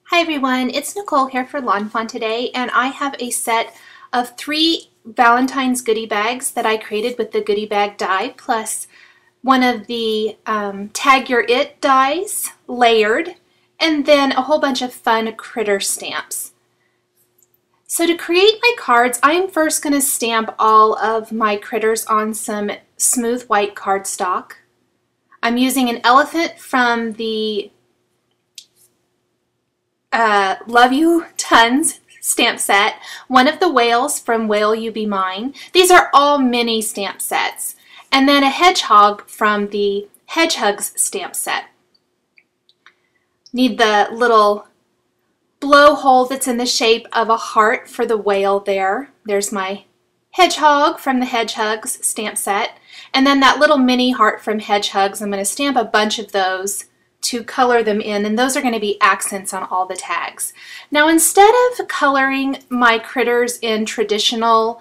Hi everyone, it's Nicole here for Lawn Fawn today, and I have a set of 3 Valentine's goodie bags that I created with the goodie bag die, plus one of the Tag Your It dies, layered, and then a whole bunch of fun critter stamps. So to create my cards, I'm first going to stamp all of my critters on some smooth white cardstock. I'm using an elephant from the Love You Tons stamp set, one of the whales from Whale You Be Mine. These are all mini stamp sets. And then a hedgehog from the Hedgehogs stamp set. Need the little blowhole that's in the shape of a heart for the whale there. There's my hedgehog from the Hedgehogs stamp set. And then that little mini heart from Hedgehogs, I'm going to stamp a bunch of those to color them in, and those are going to be accents on all the tags. Now, instead of coloring my critters in traditional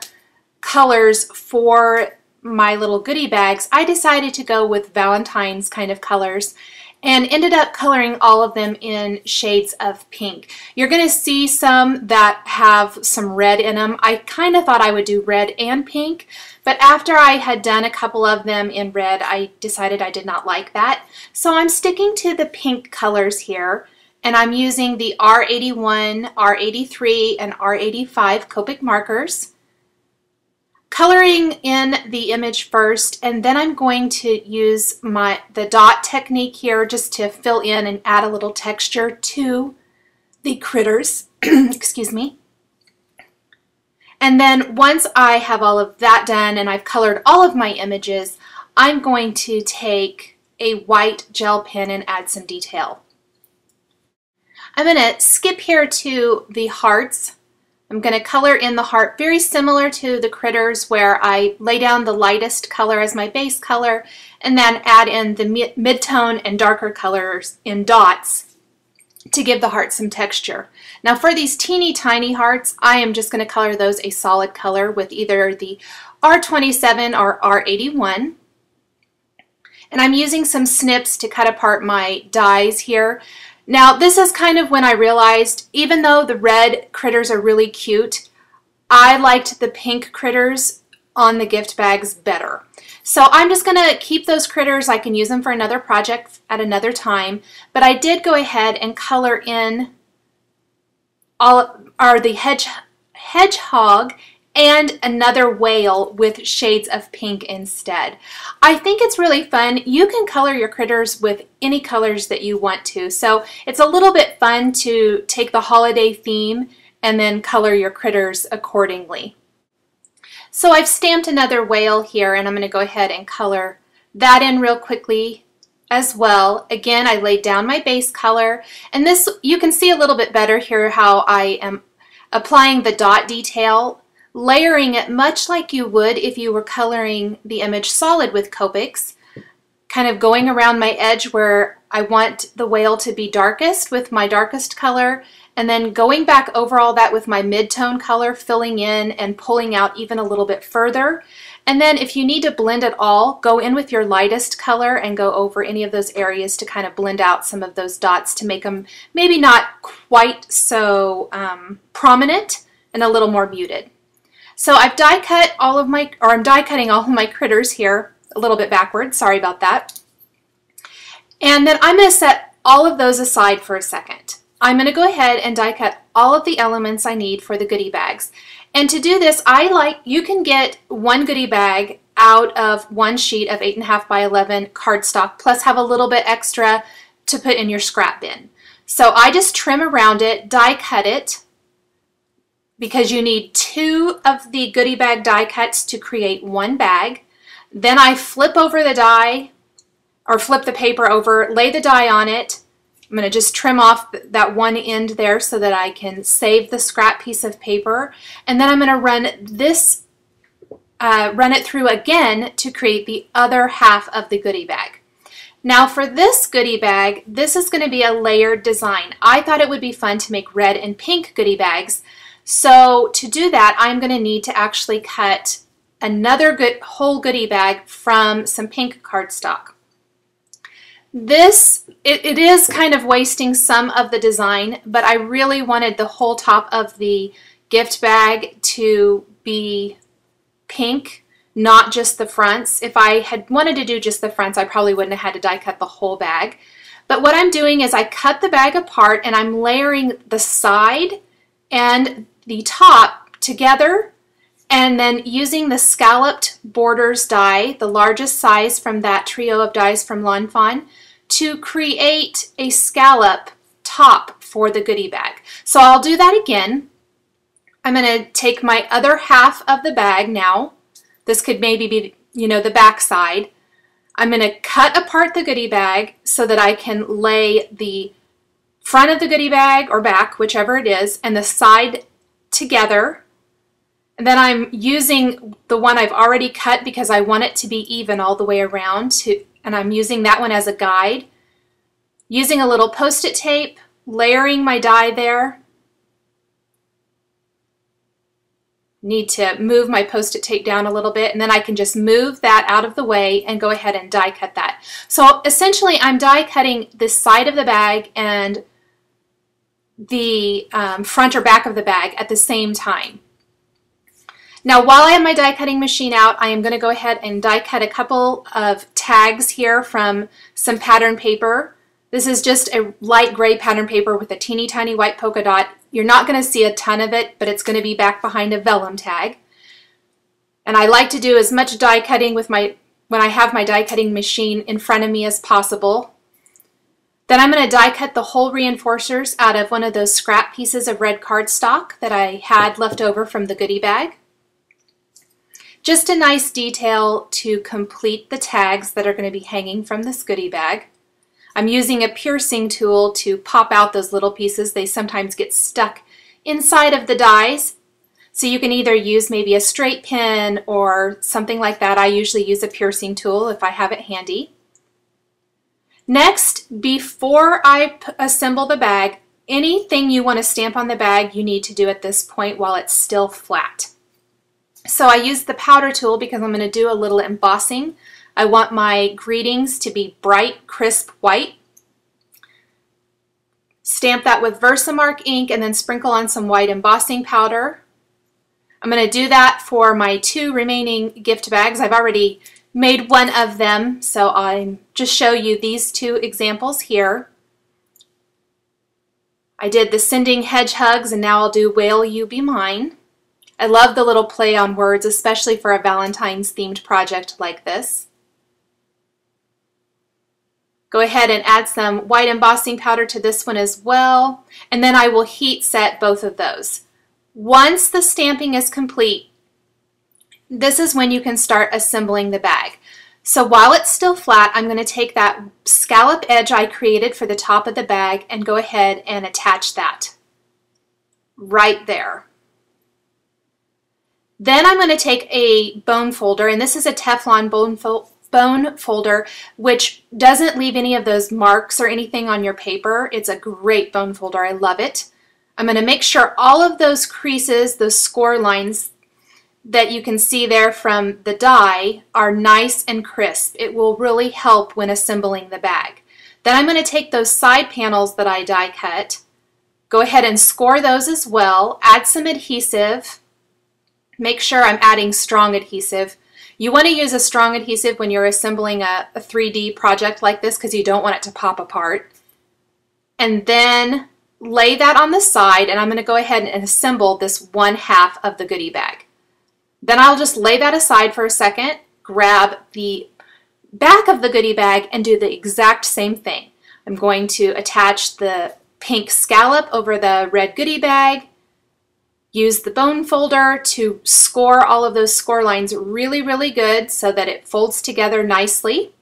colors for my little goodie bags, I decided to go with Valentine's kind of colors and ended up coloring all of them in shades of pink. You're going to see some that have some red in them. I kind of thought I would do red and pink, but after I had done a couple of them in red, I decided I did not like that. So I'm sticking to the pink colors here, and I'm using the R81, R83, and R85 Copic markers. Coloring in the image first, and then I'm going to use the dot technique here just to fill in and add a little texture to the critters. Excuse me. And then once I have all of that done and I've colored all of my images, I'm going to take a white gel pen and add some detail. I'm going to skip here to the hearts. I'm going to color in the heart very similar to the critters, where I lay down the lightest color as my base color and then add in the mid-tone and darker colors in dots to give the heart some texture. Now for these teeny tiny hearts, I am just going to color those a solid color with either the R27 or R81. And I'm using some snips to cut apart my dies here. Now this is kind of when I realized, even though the red critters are really cute, I liked the pink critters on the gift bags better. So I'm just going to keep those critters. I can use them for another project at another time, but I did go ahead and color in the hedgehog and another whale with shades of pink instead. I think it's really fun. You can color your critters with any colors that you want to, so it's a little bit fun to take the holiday theme and then color your critters accordingly. So I've stamped another whale here, and I'm going to go ahead and color that in real quickly as well. Again, I laid down my base color, and this, you can see a little bit better here how I am applying the dot detail, layering it much like you would if you were coloring the image solid with Copics, kind of going around my edge where I want the whale to be darkest with my darkest color, and then going back over all that with my mid-tone color, filling in and pulling out even a little bit further. And then if you need to blend it all, go in with your lightest color and go over any of those areas to kind of blend out some of those dots to make them maybe not quite so prominent and a little more muted. So I've die cut all of my, or I'm die cutting all of my critters here, a little bit backwards, sorry about that. And then I'm going to set all of those aside for a second. I'm going to go ahead and die cut all of the elements I need for the goodie bags. And to do this, you can get one goodie bag out of one sheet of 8.5 by 11 cardstock, plus have a little bit extra to put in your scrap bin. So I just trim around it, die cut it, because you need 2 of the goodie bag die cuts to create one bag. Then I flip over the die, or flip the paper over, lay the die on it. I'm going to just trim off that one end there so that I can save the scrap piece of paper. And then I'm going to run it through again to create the other half of the goodie bag. Now for this goodie bag, this is going to be a layered design. I thought it would be fun to make red and pink goodie bags. So to do that, I'm going to need to actually cut another whole goodie bag from some pink cardstock. It is kind of wasting some of the design, but I really wanted the whole top of the gift bag to be pink, not just the fronts. If I had wanted to do just the fronts, I probably wouldn't have had to die cut the whole bag. But what I'm doing is I cut the bag apart and I'm layering the side and the top together, and then using the scalloped borders die, the largest size from that trio of dies from Lawn Fawn, to create a scallop top for the goodie bag. So I'll do that again. I'm going to take my other half of the bag now. This could maybe be, the back side. I'm going to cut apart the goodie bag so that I can lay the front of the goodie bag, or back, whichever it is, and the side together. And then I'm using the one I've already cut because I want it to be even all the way around, and I'm using that one as a guide. Using a little Post-it tape, layering my die there. Need to move my Post-it tape down a little bit, and then I can just move that out of the way and go ahead and die cut that. So essentially I'm die cutting this side of the bag and the front or back of the bag at the same time. Now while I have my die cutting machine out, I am going to go ahead and die cut a couple of tags here from some pattern paper. This is just a light gray pattern paper with a teeny tiny white polka dot. You're not going to see a ton of it, but it's going to be back behind a vellum tag. And I like to do as much die cutting with when I have my die cutting machine in front of me as possible. Then I'm going to die cut the whole reinforcers out of one of those scrap pieces of red cardstock that I had left over from the goodie bag. Just a nice detail to complete the tags that are going to be hanging from this goodie bag. I'm using a piercing tool to pop out those little pieces. They sometimes get stuck inside of the dies. So you can either use maybe a straight pin or something like that. I usually use a piercing tool if I have it handy. Next, before I assemble the bag, anything you want to stamp on the bag, you need to do at this point while it's still flat. So I use the powder tool because I'm going to do a little embossing. I want my greetings to be bright, crisp white. Stamp that with Versamark ink and then sprinkle on some white embossing powder. I'm going to do that for my two remaining gift bags. I've already made one of them, so I'll just show you these two examples here. I did the Sending Hedgehogs, and now I'll do Will You Be Mine. I love the little play on words, especially for a Valentine's themed project like this. Go ahead and add some white embossing powder to this one as well, and then I will heat set both of those. Once the stamping is complete, this is when you can start assembling the bag. So while it's still flat, I'm going to take that scallop edge I created for the top of the bag and go ahead and attach that right there. Then I'm going to take a bone folder, and this is a Teflon bone folder, which doesn't leave any of those marks or anything on your paper. It's a great bone folder. I love it. I'm going to make sure all of those creases, those score lines that you can see there from the die are nice and crisp. It will really help when assembling the bag. Then I'm going to take those side panels that I die cut, go ahead and score those as well, add some adhesive. Make sure I'm adding strong adhesive. You want to use a strong adhesive when you're assembling a 3D project like this because you don't want it to pop apart. And then lay that on the side, and I'm going to go ahead and assemble this one half of the goodie bag. Then I'll just lay that aside for a second, grab the back of the goodie bag, and do the exact same thing. I'm going to attach the pink scallop over the red goodie bag, use the bone folder to score all of those score lines really, really good so that it folds together nicely.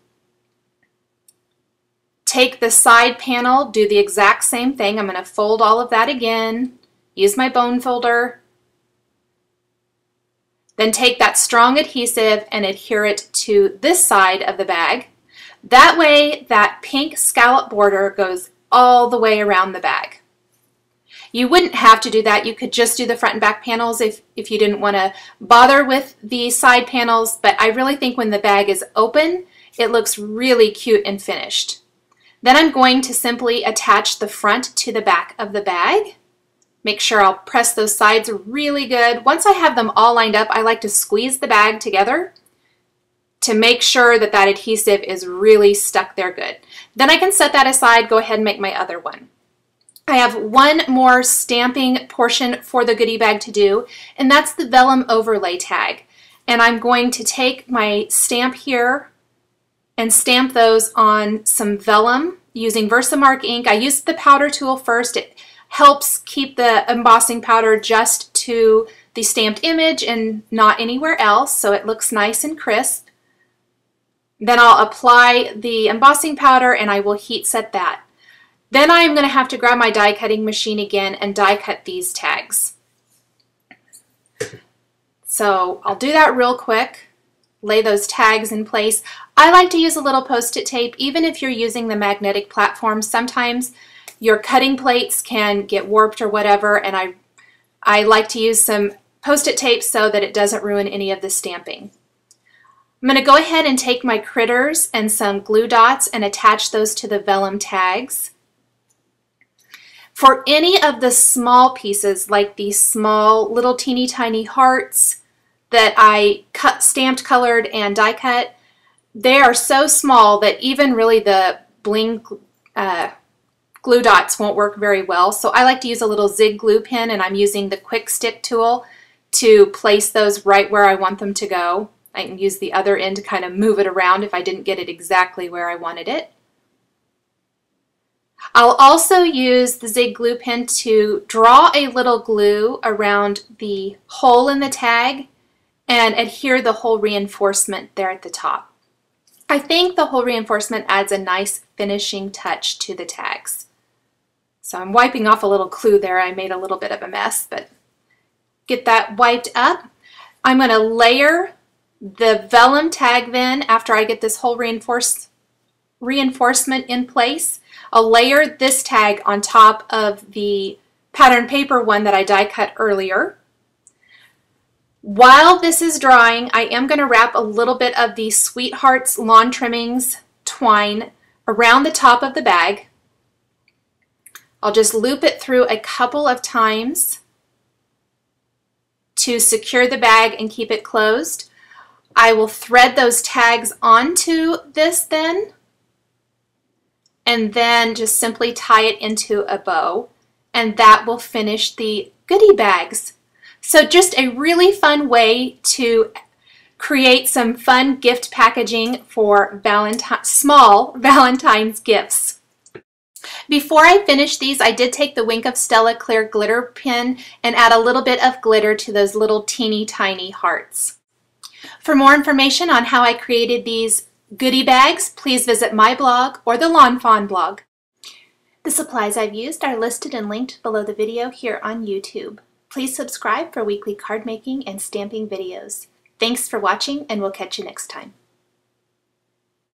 Take the side panel, do the exact same thing. I'm going to fold all of that again, use my bone folder, then take that strong adhesive and adhere it to this side of the bag. That way, that pink scallop border goes all the way around the bag. You wouldn't have to do that. You could just do the front and back panels if you didn't want to bother with the side panels, but I really think when the bag is open, it looks really cute and finished. Then I'm going to simply attach the front to the back of the bag. Make sure I'll press those sides really good. Once I have them all lined up, I like to squeeze the bag together to make sure that that adhesive is really stuck there good. Then I can set that aside, go ahead and make my other one. I have one more stamping portion for the goodie bag to do, and that's the vellum overlay tag. And I'm going to take my stamp here and stamp those on some vellum using Versamark ink. I used the powder tool first. It helps keep the embossing powder just to the stamped image and not anywhere else, so it looks nice and crisp. Then I'll apply the embossing powder and I will heat set that. Then I'm going to have to grab my die cutting machine again and die cut these tags. So I'll do that real quick, lay those tags in place. I like to use a little post-it tape. Even if you're using the magnetic platform, sometimes your cutting plates can get warped or whatever, and I like to use some post-it tape so that it doesn't ruin any of the stamping. I'm going to go ahead and take my critters and some glue dots and attach those to the vellum tags. For any of the small pieces, like these small little teeny tiny hearts that I stamped, colored, and die cut, they are so small that even really the bling glue dots won't work very well. So I like to use a little zig glue pen, and I'm using the quick stick tool to place those right where I want them to go. I can use the other end to kind of move it around if I didn't get it exactly where I wanted it. I'll also use the zig glue pen to draw a little glue around the hole in the tag and adhere the hole reinforcement there at the top. I think the hole reinforcement adds a nice finishing touch to the tags. So I'm wiping off a little glue there. I made a little bit of a mess, but get that wiped up. I'm going to layer the vellum tag then after I get this hole reinforcement in place. I'll layer this tag on top of the pattern paper one that I die cut earlier. While this is drying, I am going to wrap a little bit of the Sweethearts Lawn Trimmings twine around the top of the bag. I'll just loop it through a couple of times to secure the bag and keep it closed. I will thread those tags onto this then, and then just simply tie it into a bow, and that will finish the goodie bags. So just a really fun way to create some fun gift packaging for small Valentine's gifts. Before I finish these, I did take the Wink of Stella clear glitter pen and add a little bit of glitter to those little teeny tiny hearts. For more information on how I created these goodie bags, please visit my blog or the Lawn Fawn blog. The supplies I've used are listed and linked below the video here on YouTube. Please subscribe for weekly card making and stamping videos. Thanks for watching, and we'll catch you next time.